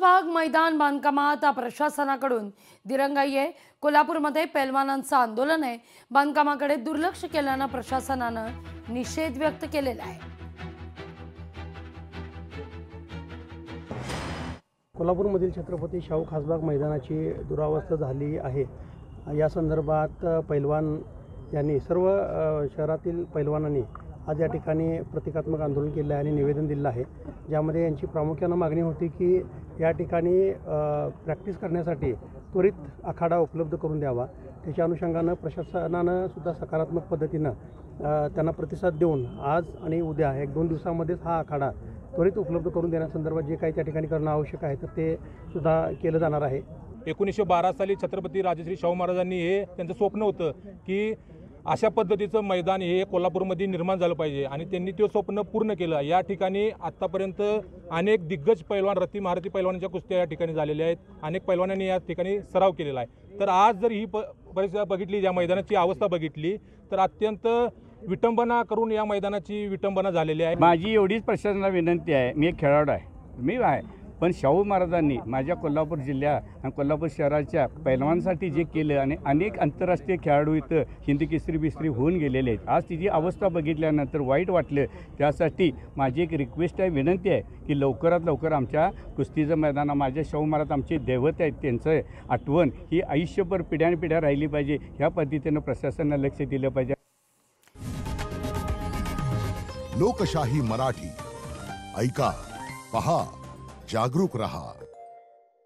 खासबाग मैदान बांधकामात प्रशासनाकडून दिरंगाई आहे। कोल्हापूरमध्ये पैलवानांचं आंदोलन आहे। बांधकामाकडे दुर्लक्ष केल्यानं प्रशासनानं निषेध व्यक्त केलेला आहे। कोल्हापूरमधील छत्रपती शाहू खासबाग मैदानाची दुरावस्था झाली आहे। या संदर्भात पैलवान यांनी सर्व शहरातील पैलवानांनी आज या ठिकाणी प्रतिकात्मक आंदोलन केलं आहे आणि निवेदन दिलं आहे, ज्यामध्ये यांची प्रामुख्याने मागणी होती की या ठिकाणी प्रॅक्टिस करण्यासाठी त्वरित आखाडा उपलब्ध करून द्यावा। त्याच्या अनुषंगानं प्रशासनानं सुद्धा सकारात्मक पद्धतीनं त्यांना प्रतिसाद देऊन आज आणि उद्या 1-2 दिवसामध्येच हा आखाडा त्वरित उपलब्ध करून देण्यासंदर्भात जे काही त्या ठिकाणी करणं आवश्यक आहे तर ते सुद्धा केलं जाणार आहे। 1912 साली छत्रपती राजश्री शाहू महाराजांनी हे त्यांचं स्वप्न होतं की अशा पद्धतीचं मैदान हे कोल्हापूरमध्ये निर्माण झालं पाहिजे आणि त्यांनी ते स्वप्न पूर्ण केलं। या ठिकाणी आत्तापर्यंत अनेक दिग्गज पैलवान रथी महारथी पैलवानांच्या कुस्त्या या ठिकाणी झालेल्या आहेत। अनेक पैलवानांनी या ठिकाणी सराव केलेला आहे। तर आज जर ही परिस्थिती बघितली, या मैदानाची अवस्था बघितली तर अत्यंत विटंबना करून या मैदानाची विटंबना झालेली आहे। माझी एवढीच प्रशासनाला विनंती आहे, मी एक खेळाडू आहे, मी आहे, पण शाहू महाराजांनी माझ्या कोल्हापूर जिल्ह्या आणि कोल्हापूर शहराच्या पैलवानांसाठी जे केलं आणि अनेक आंतरराष्ट्रीय खेळाडू इथं हिंदी केसरी बिसरी होऊन गेलेले आहेत। आज तिची अवस्था बघितल्यानंतर वाईट वाटलं। त्यासाठी माझी एक रिक्वेस्ट आहे, विनंती आहे की लवकरात लवकर आमच्या कुस्तीचं मैदान, माझ्या शाहू महाराज आमचे दैवत आहेत, त्यांचं आठवण ही आयुष्यभर पिढ्यानपिढ्या राहिली पाहिजे। ह्या पद्धतीनं प्रशासनानं लक्ष दिलं पाहिजे। लोकशाही मराठी ऐका, पहा, जागरूक रहा।